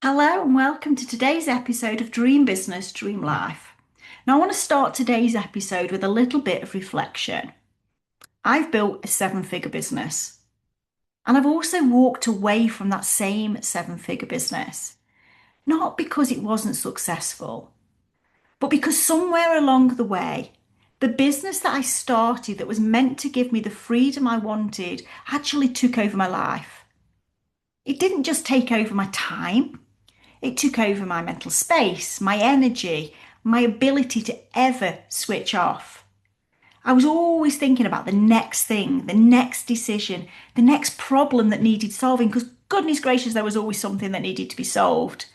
Hello and welcome to today's episode of Dream Business, Dream Life. Now, I want to start today's episode with a little bit of reflection. I've built a seven-figure business, and I've also walked away from that same seven-figure business, not because it wasn't successful, but because somewhere along the way, the business that I started that was meant to give me the freedom I wanted actually took over my life. It didn't just take over my time. It took over my mental space, my energy, my ability to ever switch off. I was always thinking about the next thing, the next decision, the next problem that needed solving, because goodness gracious, there was always something that needed to be solved.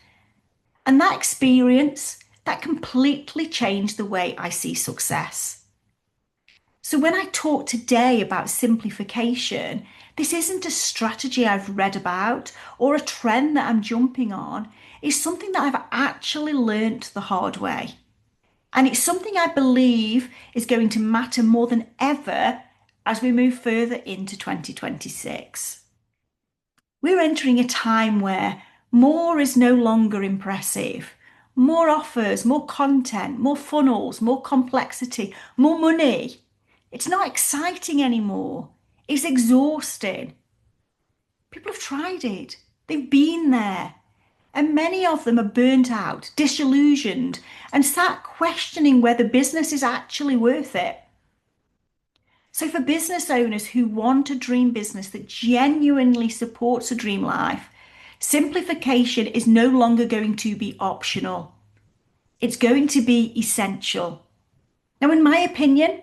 And that experience, that completely changed the way I see success. So when I talk today about simplification, this isn't a strategy I've read about or a trend that I'm jumping on. It's something that I've actually learnt the hard way. And it's something I believe is going to matter more than ever as we move further into 2026. We're entering a time where more is no longer impressive. More offers, more content, more funnels, more complexity, more money. It's not exciting anymore. It's exhausting. People have tried it. They've been there. And many of them are burnt out, disillusioned, and sat questioning whether business is actually worth it. So, for business owners who want a dream business that genuinely supports a dream life, simplification is no longer going to be optional. It's going to be essential. Now, in my opinion,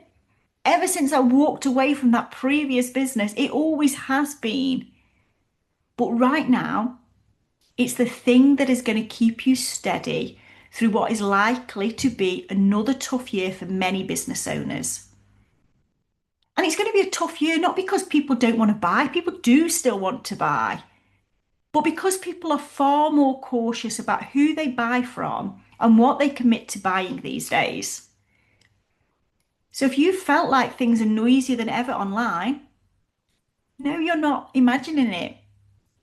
ever since I walked away from that previous business, it always has been. But right now, it's the thing that is going to keep you steady through what is likely to be another tough year for many business owners. And it's going to be a tough year, not because people don't want to buy, people do still want to buy, but because people are far more cautious about who they buy from and what they commit to buying these days. So if you felt like things are noisier than ever online, no, you're not imagining it.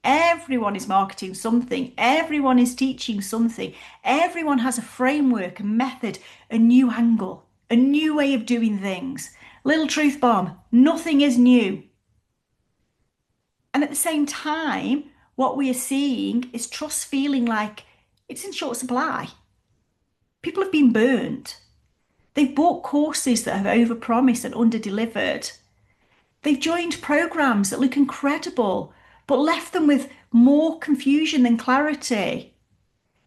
Everyone is marketing something. Everyone is teaching something. Everyone has a framework, a method, a new angle, a new way of doing things. Little truth bomb, nothing is new. And at the same time, what we are seeing is trust feeling like it's in short supply. People have been burnt. They've bought courses that have overpromised and underdelivered. They've joined programs that look incredible, but left them with more confusion than clarity.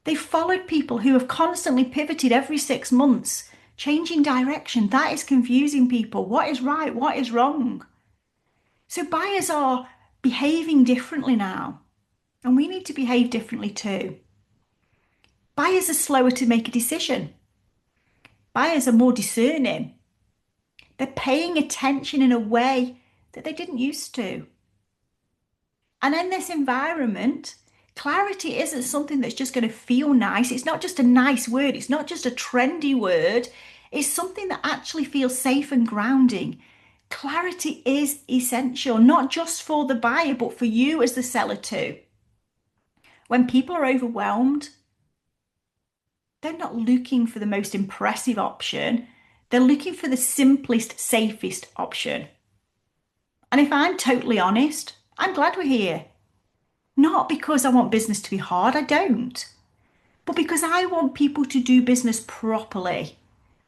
They've followed people who have constantly pivoted every 6 months, changing direction. That is confusing people. What is right? What is wrong? So buyers are behaving differently now, and we need to behave differently too. Buyers are slower to make a decision. Buyers are more discerning. They're paying attention in a way that they didn't used to. And in this environment, clarity isn't something that's just going to feel nice. It's not just a nice word. It's not just a trendy word. It's something that actually feels safe and grounding. Clarity is essential, not just for the buyer, but for you as the seller too. When people are overwhelmed, they're not looking for the most impressive option. They're looking for the simplest, safest option. And if I'm totally honest, I'm glad we're here. Not because I want business to be hard, I don't. But because I want people to do business properly.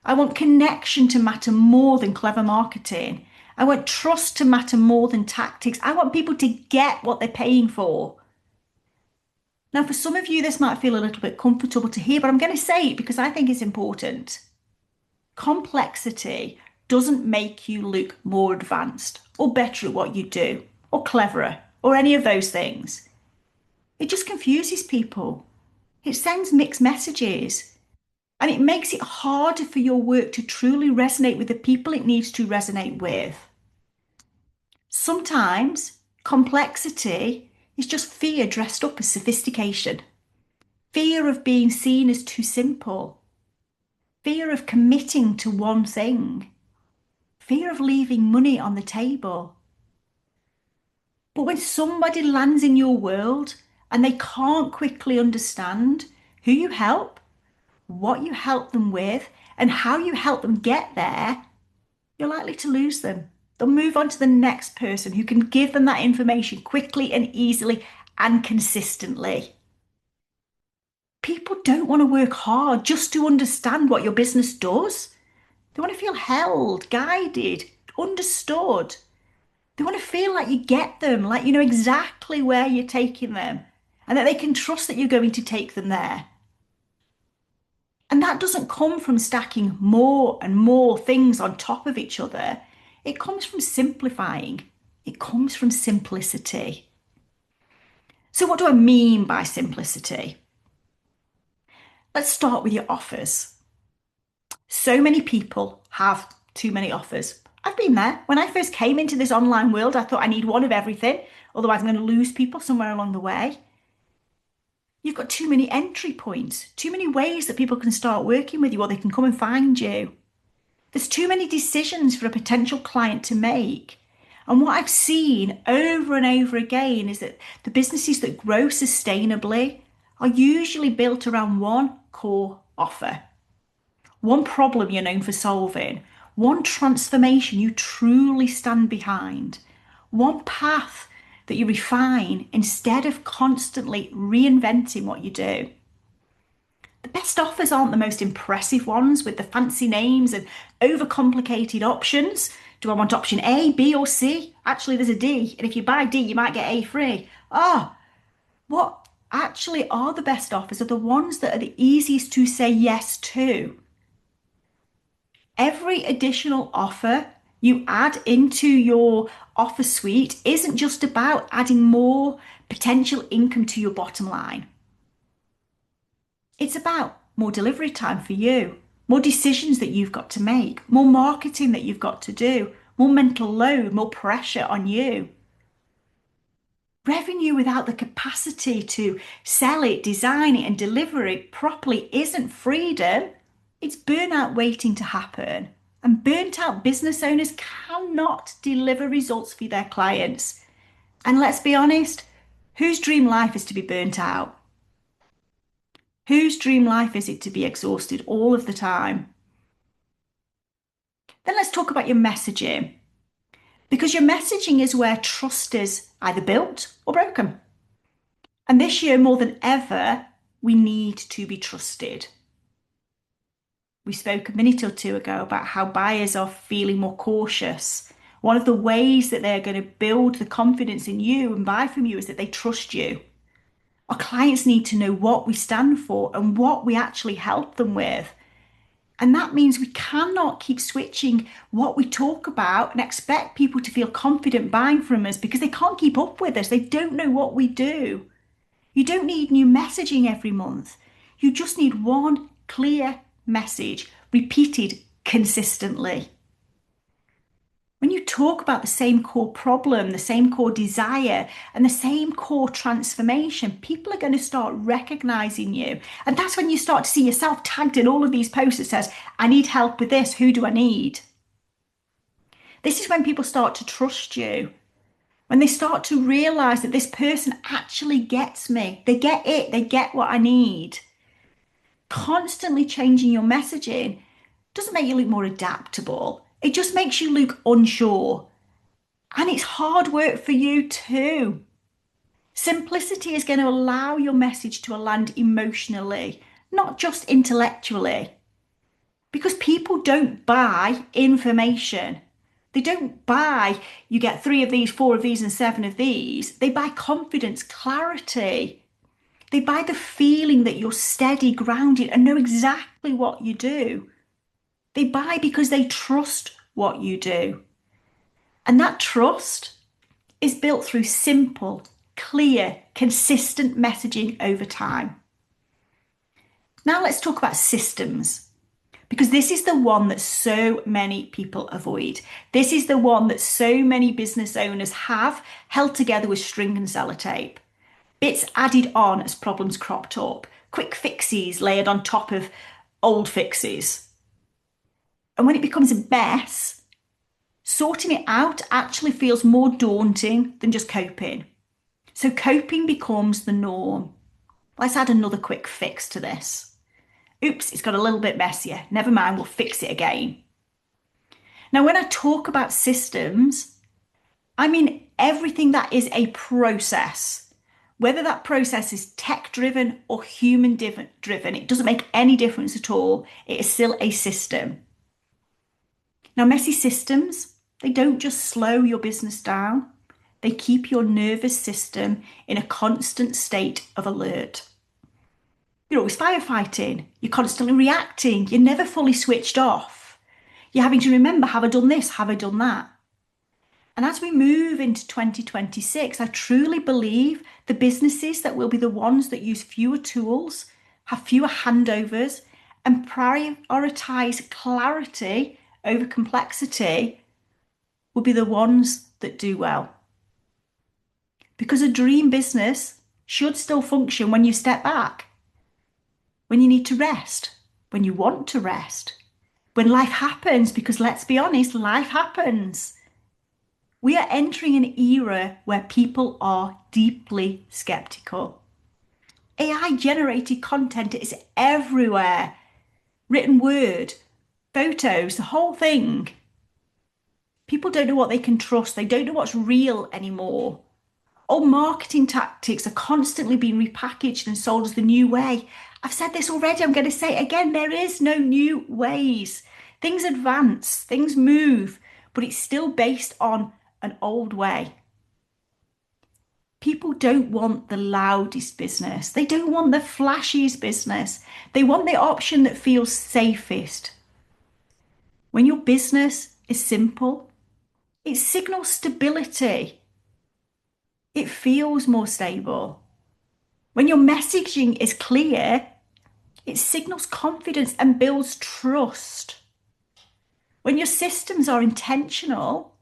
I want connection to matter more than clever marketing. I want trust to matter more than tactics. I want people to get what they're paying for. Now, for some of you, this might feel a little bit comfortable to hear, but I'm going to say it because I think it's important. Complexity doesn't make you look more advanced or better at what you do or cleverer or any of those things. It just confuses people. It sends mixed messages and it makes it harder for your work to truly resonate with the people it needs to resonate with. Sometimes complexity is just fear dressed up as sophistication. Fear of being seen as too simple. Fear of committing to one thing. Fear of leaving money on the table. But when somebody lands in your world and they can't quickly understand who you help, what you help them with, and how you help them get there, you're likely to lose them. They'll move on to the next person who can give them that information quickly and easily and consistently. People don't want to work hard just to understand what your business does. They want to feel held, guided, understood. They want to feel like you get them, like you know exactly where you're taking them, and that they can trust that you're going to take them there. And that doesn't come from stacking more and more things on top of each other. It comes from simplifying. It comes from simplicity. So, what do I mean by simplicity? Let's start with your offers. So many people have too many offers. I've been there. When I first came into this online world, I thought I need one of everything, otherwise I'm going to lose people somewhere along the way. You've got too many entry points, too many ways that people can start working with you or they can come and find you. There's too many decisions for a potential client to make. And what I've seen over and over again is that the businesses that grow sustainably are usually built around one core offer, one problem you're known for solving, one transformation you truly stand behind, one path that you refine instead of constantly reinventing what you do. The best offers aren't the most impressive ones with the fancy names and overcomplicated options. Do I want option A, B, or C? Actually, there's a D, and if you buy D, you might get A free. What actually are the best offers are the ones that are the easiest to say yes to. Every additional offer you add into your offer suite isn't just about adding more potential income to your bottom line. It's about more delivery time for you, more decisions that you've got to make, more marketing that you've got to do, more mental load, more pressure on you. Revenue without the capacity to sell it, design it, and deliver it properly isn't freedom. It's burnout waiting to happen. And burnt out business owners cannot deliver results for their clients. And let's be honest, whose dream life is to be burnt out? Whose dream life is it to be exhausted all of the time? Then let's talk about your messaging. Because your messaging is where trust is either built or broken. And this year, more than ever, we need to be trusted. We spoke a minute or two ago about how buyers are feeling more cautious. One of the ways that they're going to build the confidence in you and buy from you is that they trust you. Our clients need to know what we stand for and what we actually help them with. And that means we cannot keep switching what we talk about and expect people to feel confident buying from us because they can't keep up with us. They don't know what we do. You don't need new messaging every month. You just need one clear message repeated consistently. When you talk about the same core problem, the same core desire, and the same core transformation, people are going to start recognizing you. And that's when you start to see yourself tagged in all of these posts that says, I need help with this. Who do I need? This is when people start to trust you. When they start to realize that this person actually gets me. They get it. They get what I need. Constantly changing your messaging doesn't make you look more adaptable. It just makes you look unsure. And it's hard work for you too. Simplicity is going to allow your message to land emotionally, not just intellectually. Because people don't buy information. They don't buy, you get 3 of these, 4 of these, and 7 of these. They buy confidence, clarity. They buy the feeling that you're steady, grounded, and know exactly what you do. They buy because they trust what you do. And that trust is built through simple, clear, consistent messaging over time. Now let's talk about systems, because this is the one that so many people avoid. This is the one that so many business owners have held together with string and sellotape. Bits added on as problems cropped up, quick fixes layered on top of old fixes. And when it becomes a mess, sorting it out actually feels more daunting than just coping. So coping becomes the norm. Let's add another quick fix to this. Oops, it's got a little bit messier. Never mind, we'll fix it again. Now, when I talk about systems, I mean everything that is a process. Whether that process is tech driven or human driven, it doesn't make any difference at all. It is still a system. Now, messy systems, they don't just slow your business down, they keep your nervous system in a constant state of alert. You're always firefighting, you're constantly reacting, you're never fully switched off. You're having to remember, have I done this? Have I done that? And as we move into 2026, I truly believe the businesses that will be the ones that use fewer tools, have fewer handovers, and prioritize clarity over complexity will be the ones that do well. Because a dream business should still function when you step back, when you need to rest, when you want to rest, when life happens, because let's be honest, life happens. We are entering an era where people are deeply skeptical. AI generated content is everywhere. Written word, photos, the whole thing. People don't know what they can trust. They don't know what's real anymore. All marketing tactics are constantly being repackaged and sold as the new way. I've said this already, I'm going to say it again. There is no new ways. Things advance, things move, but it's still based on an old way. People don't want the loudest business. They don't want the flashiest business. They want the option that feels safest. When your business is simple, it signals stability. It feels more stable. When your messaging is clear, it signals confidence and builds trust. When your systems are intentional,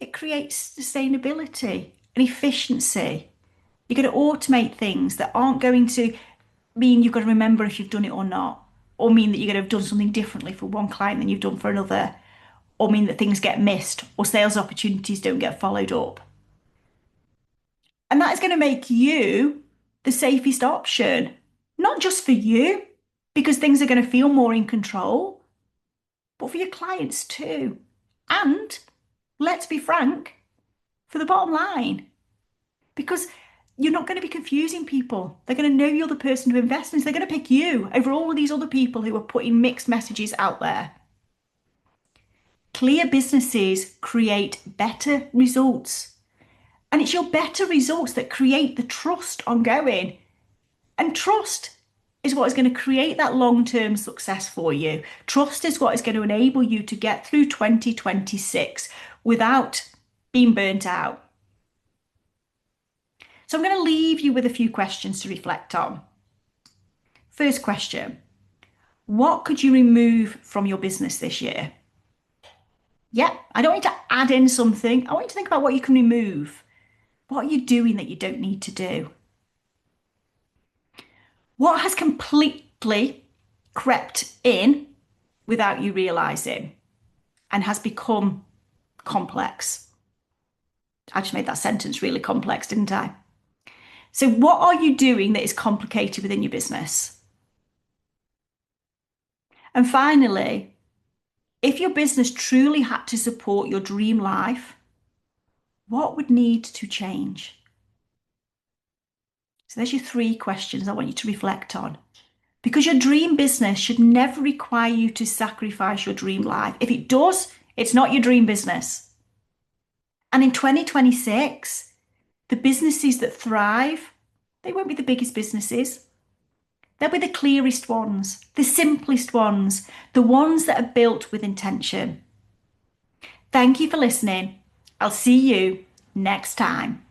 it creates sustainability and efficiency. You're going to automate things that aren't going to mean you've got to remember if you've done it or not, or mean that you're going to have done something differently for one client than you've done for another, or mean that things get missed or sales opportunities don't get followed up. And that is going to make you the safest option, not just for you, because things are going to feel more in control, but for your clients too. And let's be frank, for the bottom line, because you're not going to be confusing people. They're going to know you're the person to invest in. So they're going to pick you over all of these other people who are putting mixed messages out there. Clear businesses create better results. And it's your better results that create the trust ongoing. And trust is what is going to create that long-term success for you. Trust is what is going to enable you to get through 2026 without being burnt out. So I'm going to leave you with a few questions to reflect on. First question, what could you remove from your business this year? Yeah, I don't want you to add in something. I want you to think about what you can remove. What are you doing that you don't need to do? What has completely crept in without you realizing and has become complex? I just made that sentence really complex, didn't I? So what are you doing that is complicated within your business? And finally, if your business truly had to support your dream life, what would need to change? So there's your 3 questions I want you to reflect on. Because your dream business should never require you to sacrifice your dream life. If it does, it's not your dream business. And in 2026, the businesses that thrive, they won't be the biggest businesses. They'll be the clearest ones, the simplest ones, the ones that are built with intention. Thank you for listening. I'll see you next time.